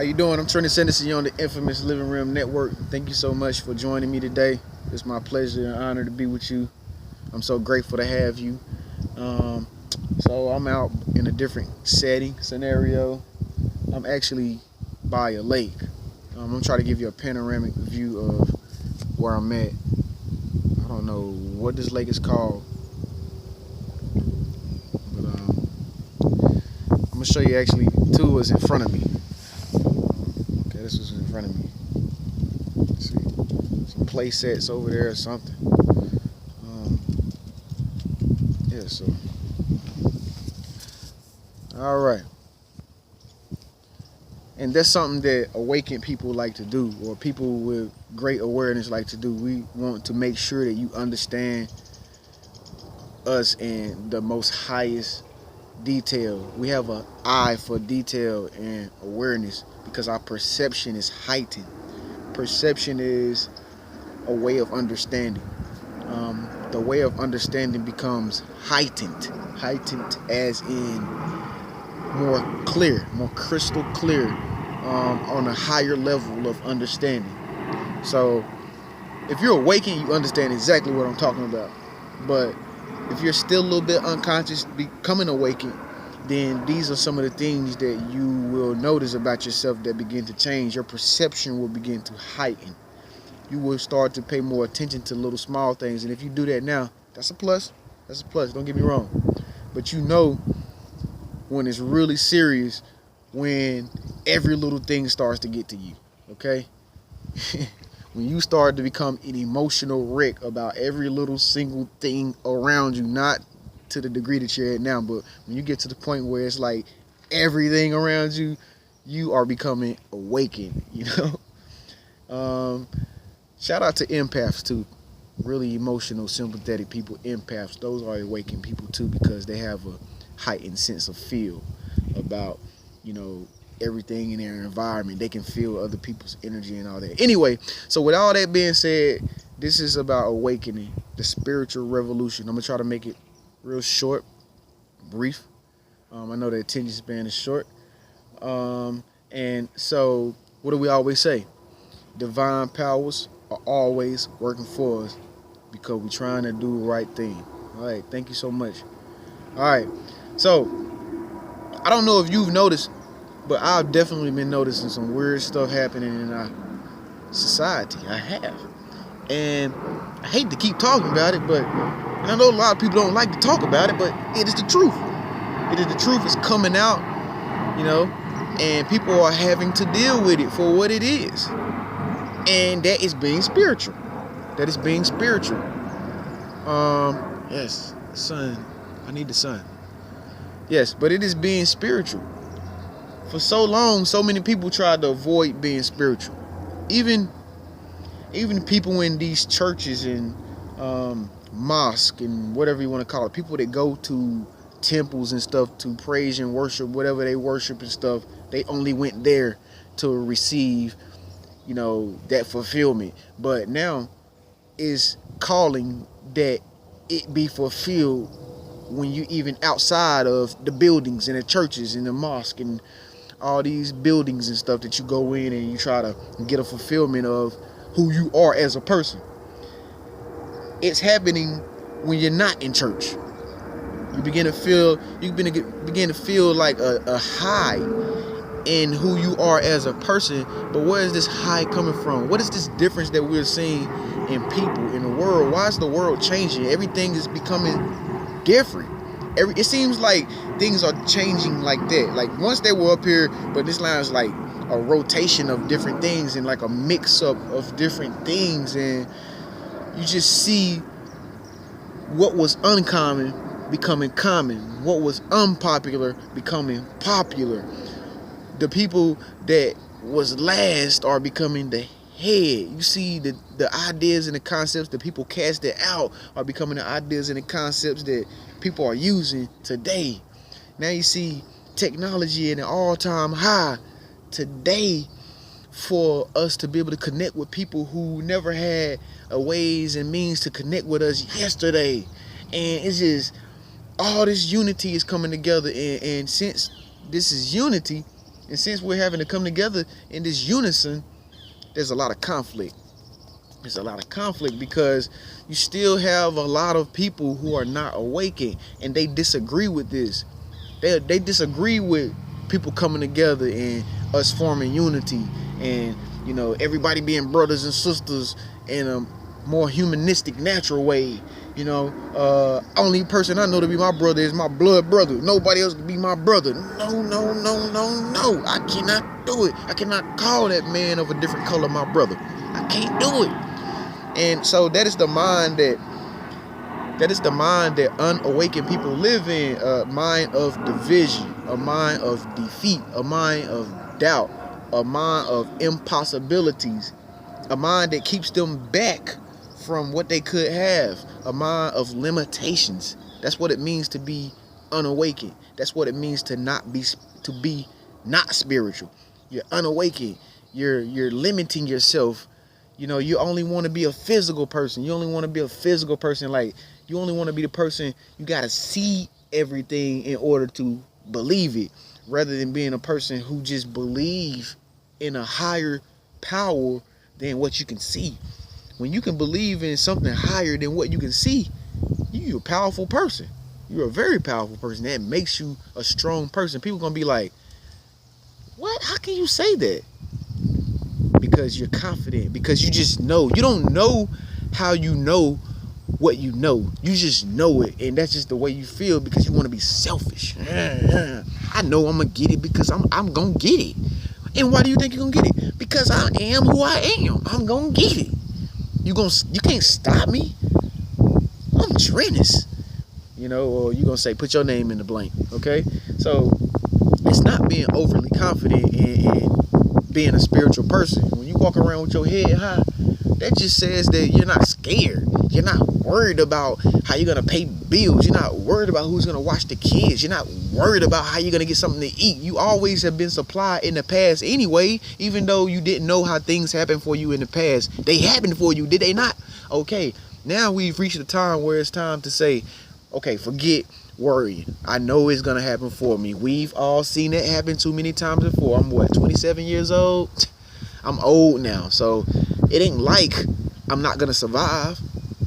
How you doing? I'm Trent Sanderson on the infamous Living Room Network. Thank you so much for joining me today. It's my pleasure and honor to be with you. I'm so grateful to have you. So I'm out in a different scenario. I'm actually by a lake. I'm trying to give you a panoramic view of where I'm at. I don't know what this lake is called, but I'm gonna show you actually two is in front of me. Okay, this was in front of me. Let's see, some play sets over there or something. Yeah, so all right. And that's something that awakened people like to do, or people with great awareness like to do. We want to make sure that you understand us in the most highest detail. We have an eye for detail and awareness because our perception is heightened. Perception is a way of understanding. The way of understanding becomes heightened as in more clear, more crystal clear, on a higher level of understanding. So if you're awakened, you understand exactly what I'm talking about. But if you're still a little bit unconscious, becoming awakened, then these are some of the things that you will notice about yourself that begin to change. Your perception will begin to heighten. You will start to pay more attention to little small things. And if you do that now, that's a plus. That's a plus. Don't get me wrong. But you know when it's really serious when every little thing starts to get to you, okay? When you start to become an emotional wreck about every little single thing around you, not to the degree that you're at now, but when you get to the point where it's like everything around you, you are becoming awakened, you know? Shout out to empaths too. Really emotional, sympathetic people, empaths. Those are awakened people too because they have a heightened sense of feel about, you know, everything in their environment. They can feel other people's energy and all that. Anyway, so with all that being said, this is about awakening, the spiritual revolution. I'm gonna try to make it real short, brief. I know the attention span is short. And so what do we always say? Divine powers are always working for us because we're trying to do the right thing. All right, thank you so much. All right, so I don't know if you've noticed, but I've definitely been noticing some weird stuff happening in our society. I have. And I hate to keep talking about it, but I know a lot of people don't like to talk about it, but it is the truth. It is the truth. It's coming out, you know, and people are having to deal with it for what it is. And that is being spiritual. That is being spiritual. Yes, sun. I need the sun. Yes, but it is being spiritual. For so long, so many people tried to avoid being spiritual. Even people in these churches and mosque and whatever you want to call it, people that go to temples and stuff to praise and worship, whatever they worship and stuff, they only went there to receive, you know, that fulfillment. But now is calling that it be fulfilled when you even outside of the buildings and the churches and the mosque and all these buildings and stuff that you go in and you try to get a fulfillment of who you are as a person. It's happening when you're not in church. You begin to feel like a high in who you are as a person. But where is this high coming from? What is this difference that we're seeing in people, in the world? Why is the world changing? Everything is becoming different. It seems like things are changing like that. Like once they were up here, but this line is like a rotation of different things and like a mix up of different things, and you just see what was uncommon becoming common, what was unpopular becoming popular. The people that was last are becoming the head. You see the ideas and the concepts that people casted out are becoming the ideas and the concepts that people are using today. Now you see technology at an all-time high today for us to be able to connect with people who never had a ways and means to connect with us yesterday. And it's just all this unity is coming together, and since this is unity And since we're having to come together in this unison, there's a lot of conflict. There's a lot of conflict because you still have a lot of people who are not awakened, and they disagree with this. They disagree with people coming together and us forming unity, and everybody being brothers and sisters in a more humanistic, natural way. Only person I know to be my brother is my blood brother. Nobody else can be my brother. No. I cannot do it. I cannot call that man of a different color my brother. I can't do it. And so that is the mind that unawakened people live in, a mind of division, a mind of defeat, a mind of doubt, a mind of impossibilities, a mind that keeps them back from what they could have, a mind of limitations. That's what it means to be unawakened. That's what it means to be not spiritual. You're unawakened. You're limiting yourself. You only want to be a physical person. You only want to be a physical person. Like, you only want to be the person, you got to see everything in order to believe it, rather than being a person who just believe in a higher power than what you can see. When you can believe in something higher than what you can see, you're a powerful person. You're a very powerful person. That makes you a strong person. People going to be like, what? How can you say that? Because you're confident, because you just know. You don't know how you know what you know. You just know it, and that's just the way you feel because you want to be selfish. I know I'm gonna get it because I'm gonna get it. And why do you think you're gonna get it? Because I am who I am. I'm gonna get it. You can't stop me. I'm Trennis. Or you gonna say put your name in the blank. Okay, so it's not being overly confident in being a spiritual person. When you walk around with your head high, that just says that you're not scared. You're not worried about how you're gonna pay bills. You're not worried about who's gonna watch the kids. You're not worried about how you're gonna get something to eat. You always have been supplied in the past anyway, even though you didn't know how things happened for you in the past. They happened for you, did they not? Okay, now we've reached the time where it's time to say, okay, forget worrying. I know it's gonna happen for me. We've all seen it happen too many times before. I'm 27 years old. I'm old now, so it ain't like I'm not gonna survive.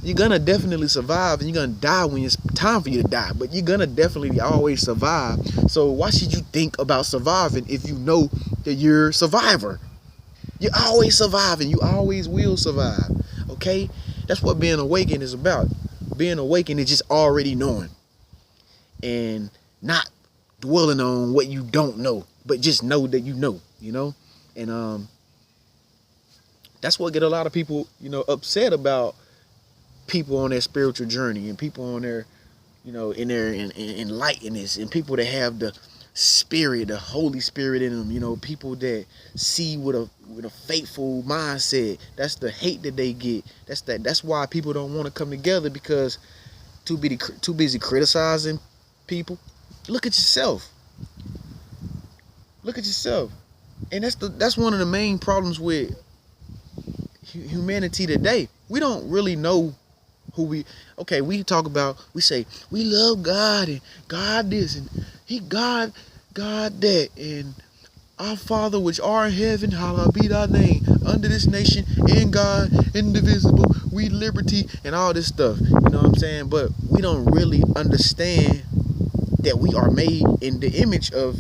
You're gonna definitely survive, and you're gonna die when it's time for you to die, but you're gonna definitely always survive. So why should you think about surviving if you know that you're a survivor? You're always surviving. You always will survive. Okay, that's what being awakened is about. Being awakened is just already knowing and not dwelling on what you don't know, but just know that you know. And that's what get a lot of people upset about people on their spiritual journey, and people on their in their enlightenedness, and people that have the spirit, the Holy Spirit in them, people that see with a faithful mindset. That's the hate that they get. That's why people don't want to come together, because too busy criticizing people. Look at yourself. And that's one of the main problems with humanity today. We don't really know who we talk about. We say we love God, and God this, and he God that, and our Father which art in heaven, hallowed be thy name, under this nation in God indivisible, we liberty, and all this stuff. You know what I'm saying? But we don't really understand that we are made in the image of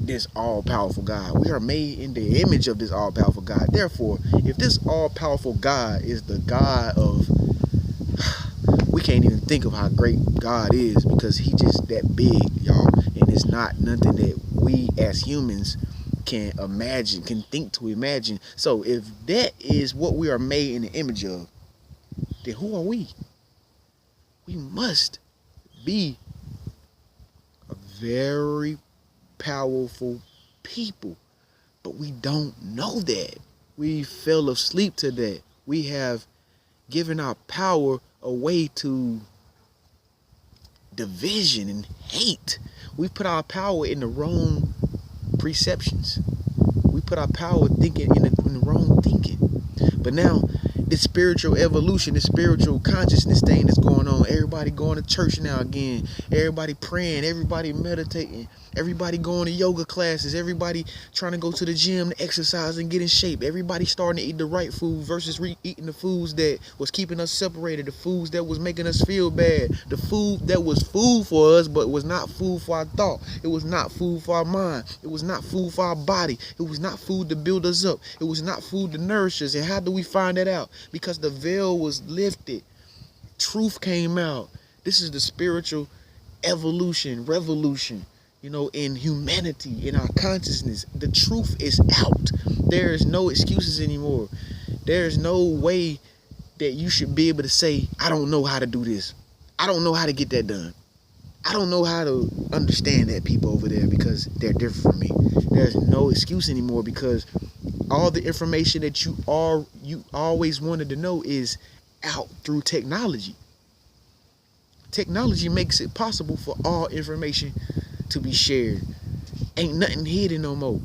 this all-powerful God. We are made in the image of this all-powerful God. Therefore, if this all-powerful God is the God of, we can't even think of how great God is, because he just that big, y'all. And it's not nothing that we as humans can imagine, can think to imagine. So if that is what we are made in the image of, then who are we? We must be a very powerful people, but we don't know that. We fell asleep to that. We have given our power away to division and hate. We put our power in the wrong perceptions. We put our power thinking in the wrong thinking. But now this spiritual evolution, this spiritual consciousness thing that's going on, everybody going to church now again, everybody praying, everybody meditating, Everybody going to yoga classes. Everybody trying to go to the gym to exercise and get in shape. Everybody starting to eat the right food versus eating the foods that was keeping us separated. The foods that was making us feel bad. The food that was food for us but was not food for our thought. It was not food for our mind. It was not food for our body. It was not food to build us up. It was not food to nourish us. And how do we find that out? Because the veil was lifted. Truth came out. This is the spiritual evolution, revolution, in humanity, in our consciousness. The truth is out. There is no excuses anymore. There is no way that you should be able to say, I don't know how to do this. I don't know how to get that done. I don't know how to understand that people over there because they're different from me. There's no excuse anymore because all the information that you always wanted to know is out through technology. Technology makes it possible for all information to be shared. Ain't nothing hidden no more.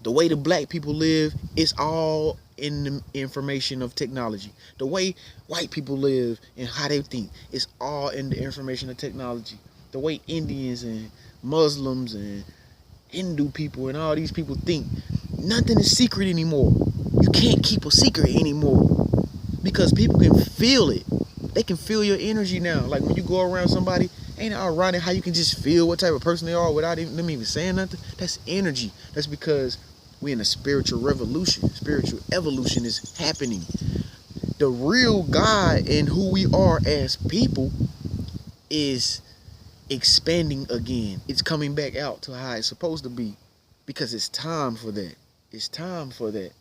The way the black people live is all in the information of technology. The way white people live and how they think is all in the information of technology. The way Indians and Muslims and Hindu people and all these people think, nothing is secret anymore. You can't keep a secret anymore because people can feel it. They can feel your energy now. Like when you go around somebody, ain't it ironic how you can just feel what type of person they are without them even saying nothing? That's energy. That's because we're in a spiritual revolution. Spiritual evolution is happening. The real God and who we are as people is expanding again. It's coming back out to how it's supposed to be because it's time for that. It's time for that.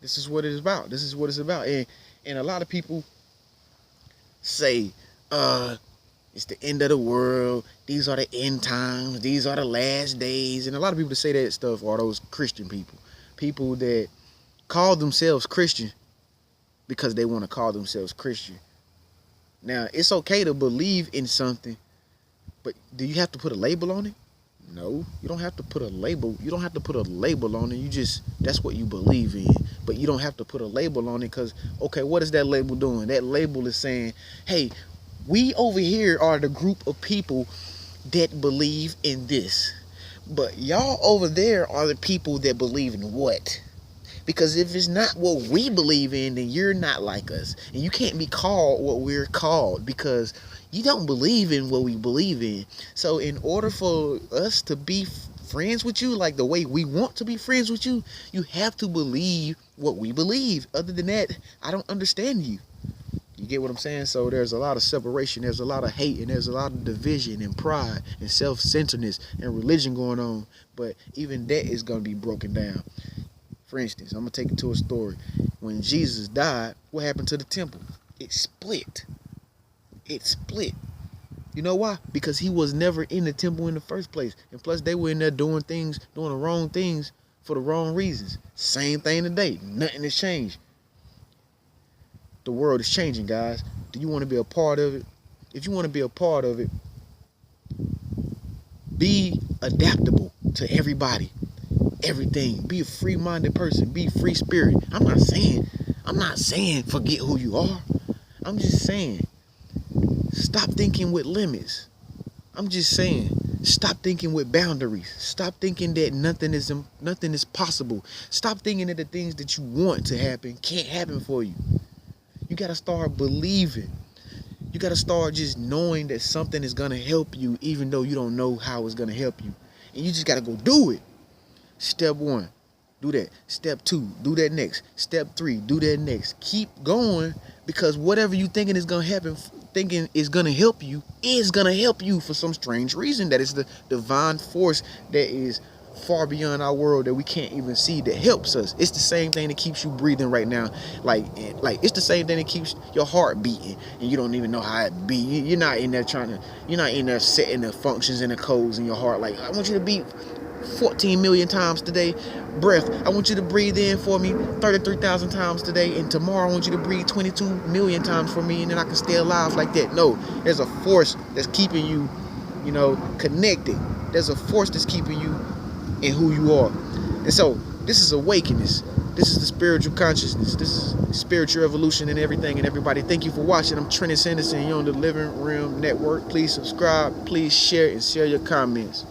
This is what it is about. This is what it's about. And a lot of people say, it's the end of the world. These are the end times. These are the last days. And a lot of people that say that stuff are those Christian people. People that call themselves Christian because they want to call themselves Christian. Now, it's okay to believe in something, but do you have to put a label on it? No, you don't have to put a label. You don't have to put a label on it. That's what you believe in. But you don't have to put a label on it because, okay, what is that label doing? That label is saying, hey, we over here are the group of people that believe in this. But y'all over there are the people that believe in what? Because if it's not what we believe in, then you're not like us. And you can't be called what we're called because you don't believe in what we believe in. So in order for us to be friends with you, like the way we want to be friends with you, you have to believe what we believe. Other than that, I don't understand you. You get what I'm saying? So there's a lot of separation. There's a lot of hate and there's a lot of division and pride and self-centeredness and religion going on. But even that is going to be broken down. For instance, I'm going to take it to a story. When Jesus died, what happened to the temple? It split. It split. You know why? Because he was never in the temple in the first place. And plus, they were in there doing the wrong things for the wrong reasons. Same thing today. Nothing has changed. The world is changing, guys. Do you want to be a part of it? If you want to be a part of it, be adaptable to everybody. Everything. Be a free-minded person. Be free spirit. I'm not saying forget who you are. I'm just saying stop thinking with limits. I'm just saying stop thinking with boundaries. Stop thinking that nothing is possible. Stop thinking that the things that you want to happen can't happen for you. You got to start believing. You got to start just knowing that something is going to help you even though you don't know how it's going to help you. And you just got to go do it. Step 1, do that. Step 2, do that next. Step 3, do that next. Keep going because whatever you thinking is going to happen, thinking is going to help you, is going to help you for some strange reason. That is the divine force that is far beyond our world that we can't even see that helps us. It's the same thing that keeps you breathing right now. Like it's the same thing that keeps your heart beating and you don't even know how it beat. You're not in there you're not in there setting the functions and the codes in your heart. Like, I want you to beat 14 million times today. Breath, I want you to breathe in for me 33,000 times today, and tomorrow I want you to breathe 22 million times for me, and then I can stay alive like that. No, there's a force that's keeping you, connected. There's a force that's keeping you in who you are. And so this is awakeness. This is the spiritual consciousness. This is spiritual evolution and everything and everybody. Thank you for watching. I'm Trenton Sanderson. You're on the Living Realm Network. Please subscribe. Please share and share your comments.